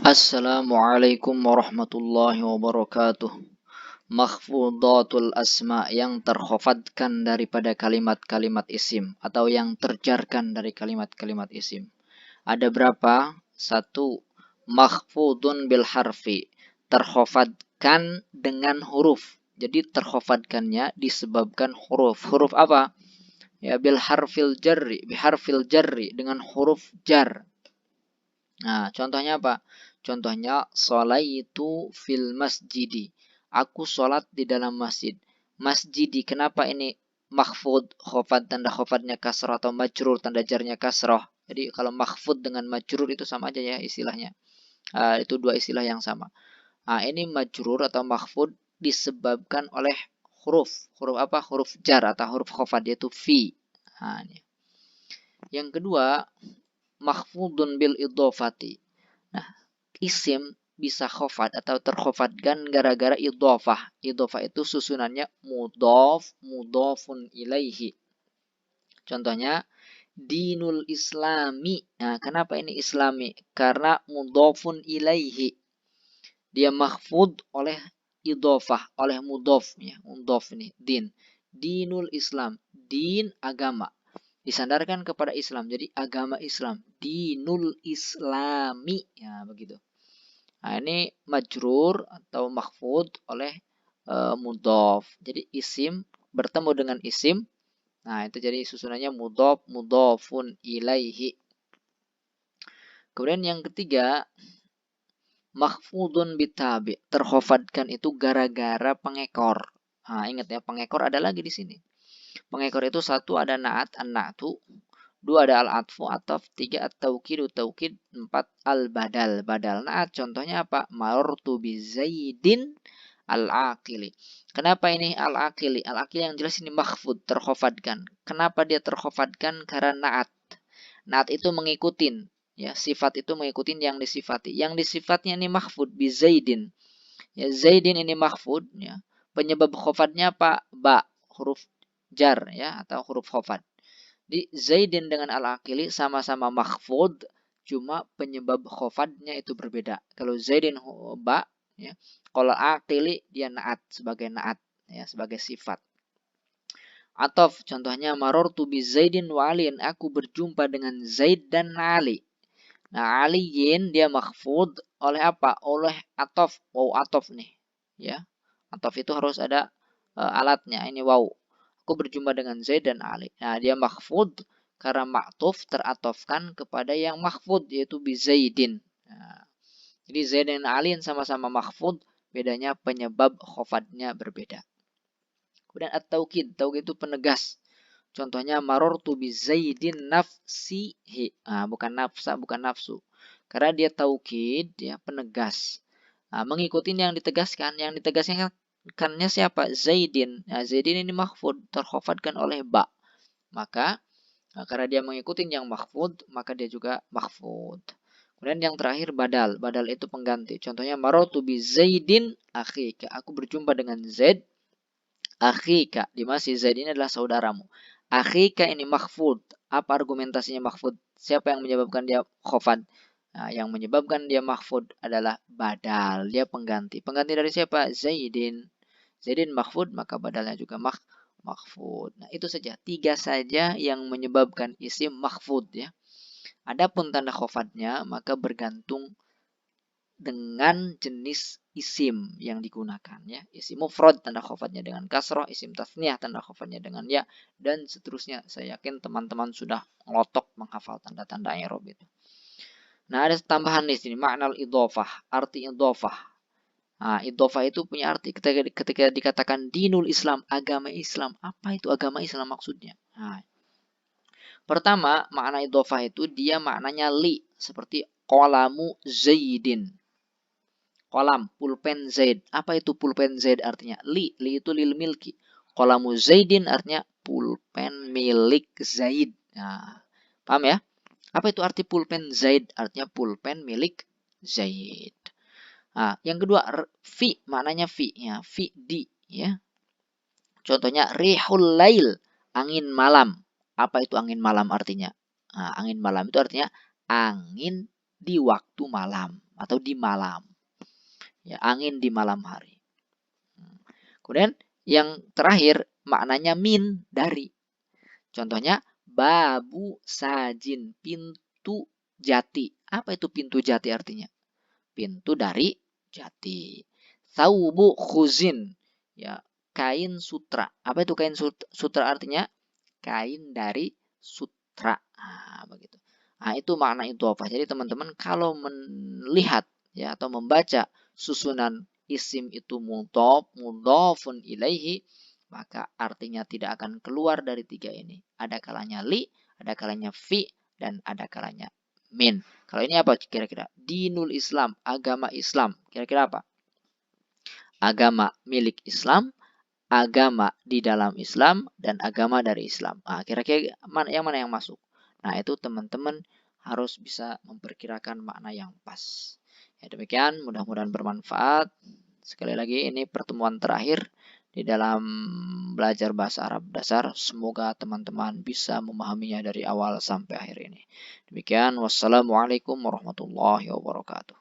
Assalamualaikum warahmatullahi wabarakatuh. Makhfudatul asma yang terkhafadkan daripada kalimat-kalimat isim atau yang terjarkan dari kalimat-kalimat isim. Ada berapa? Satu, makhfudun bil harfi, terkhafadkan dengan huruf. Jadi terkhafadkannya disebabkan huruf. Huruf apa? Ya, bil harfil jarri dengan huruf jar. Nah, contohnya apa? Contohnya sholaitu fil masjidi. Aku sholat di dalam masjid. Masjidi, kenapa ini mahfud, khofad, tanda khofadnya kasrah atau majrur, tanda jarnya kasrah. Jadi kalau mahfud dengan majrur itu sama aja ya istilahnya. Itu dua istilah yang sama. Nah, ini majrur atau mahfud disebabkan oleh huruf. Huruf apa? Huruf jar atau huruf khofad yaitu fi. Nah, ini. Yang kedua, mahfudun bil idhofati. Nah, isim bisa khofat atau terkhofatkan gara-gara idhofah. Idhofah itu susunannya mudhof, mudhofun ilaihi. Contohnya dinul islami. Nah, kenapa ini islami? Karena mudhofun ilaihi. Dia mahfud oleh idhofah, oleh mudhof ya, mudhof ini din. Dinul Islam, din agama. Disandarkan kepada Islam. Jadi agama Islam, dinul islami. Ya, begitu. Nah, ini majrur atau mahfud oleh mudhof. Jadi isim bertemu dengan isim. Nah, itu jadi susunannya mudhof, mudhofun ilaihi. Kemudian yang ketiga, mahfudun bitabi. Terkhafadkan itu gara-gara pengekor. Nah, ingat ya, pengekor ada lagi di sini. Pengekor itu satu ada naat, an-na'tu. Dua ada al-atfu, ataf. Tiga at-taukidu, taukid. Empat al-badal, badal. Nah, contohnya apa? Marartu bi Zaidin al-aqili. Kenapa ini al-aqili? Al-aqili yang jelas ini mahfud, terkhafadkan. Kenapa dia terkhafadkan? Karena naat. Naat itu mengikutin. Ya, sifat itu mengikutin yang disifati. Yang disifatnya ini mahfud bi Zaidin. Ya, Zaidin ini mahfud. Ya. Penyebab khafadnya apa? Ba, huruf jar ya atau huruf khafad. Di Zaidin dengan al-aqili sama-sama mahfud, cuma penyebab khafadnya itu berbeda. Kalau Zaidin ba, ya, kalau aqili dia naat sebagai naat, ya, sebagai sifat. Atof, contohnya marortu bi Zaidin wa Aliin, aku berjumpa dengan Zaid dan Ali. Nah, Aliin dia mahfud oleh apa? Oleh atof, waw atof nih, ya. Atof itu harus ada alatnya, ini waw. Aku berjumpa dengan Zaid dan Ali. Nah, dia mahfud karena ma'tuf teratofkan kepada yang mahfud yaitu bi Zaidin. Nah, jadi Zaid dan Ali sama-sama mahfud, bedanya penyebab khafadnya berbeda. Kemudian at-taukid, taukid itu penegas. Contohnya marortu bi Zaidin nafsihi. Nah, bukan nafsa, bukan nafsu. Karena dia taukid, ya penegas. Nah, mengikuti yang ditegaskan. Yang ditegaskan kannya siapa? Zaidin. Nah, Zaidin ini mahfud, terkhafadkan oleh ba. Maka karena dia mengikuti yang mahfud, maka dia juga mahfud. Kemudian yang terakhir badal. Badal itu pengganti. Contohnya marartu bi Zaidin akhika. Aku berjumpa dengan Zaid akhika. Di mana si Zaid ini adalah saudaramu. Akhika ini mahfud. Apa argumentasinya mahfud? Siapa yang menyebabkan dia khafad? Nah, yang menyebabkan dia mahfud adalah badal. Dia pengganti. Pengganti dari siapa? Zaidin. Zaidin mahfud, maka badalnya juga mahfud. Nah, itu saja. Tiga saja yang menyebabkan isim mahfud ya. Adapun tanda khafadnya maka bergantung dengan jenis isim yang digunakan ya. Isim mufrad tanda khafadnya dengan kasrah, isim tasniyah tanda khafadnya dengan ya, dan seterusnya. Saya yakin teman-teman sudah ngelotok menghafal tanda-tanda i'rab itu. Nah, ada tambahan di sini makna idhofah, arti idhofah. Nah, idhofah itu punya arti ketika dikatakan dinul Islam, agama Islam. Apa itu agama Islam maksudnya? Nah, pertama, makna idhofah itu dia maknanya li, seperti qalamu Zaidin. Kolam, pulpen Zaid. Apa itu pulpen Zaid artinya? Li itu lil milki. Qalamu Zaidin artinya pulpen milik Zaid. Nah, paham ya? Apa itu arti pulpen Zaid? Artinya pulpen milik Zaid. Nah, yang kedua, fi, maknanya fi. Ya, fi di. Ya. Contohnya, rihul lail, angin malam. Apa itu angin malam artinya? Nah, angin malam itu artinya angin di waktu malam atau di malam. Ya, angin di malam hari. Kemudian yang terakhir maknanya min, dari. Contohnya babu sajin, pintu jati. Apa itu pintu jati artinya? Pintu dari jati. Thawbu khuzin, ya, kain sutra. Apa itu kain sutra artinya? Kain dari sutra. Nah, begitu. Nah, itu makna itu apa? Jadi teman-teman kalau melihat ya atau membaca susunan isim itu mudhof, mudhofun ilaihi, maka artinya tidak akan keluar dari tiga ini. Ada kalanya li, ada kalanya fi, dan ada kalanya min. Kalau ini apa kira-kira? Dinul Islam, agama Islam. Kira-kira apa? Agama milik Islam, agama di dalam Islam, dan agama dari Islam. Nah, kira-kira yang mana yang masuk? Nah, itu teman-teman harus bisa memperkirakan makna yang pas. Ya, demikian, mudah-mudahan bermanfaat. Sekali lagi, ini pertemuan terakhir di dalam belajar bahasa Arab dasar. Semoga teman-teman bisa memahaminya dari awal sampai akhir ini. Demikian, wassalamualaikum warahmatullahi wabarakatuh.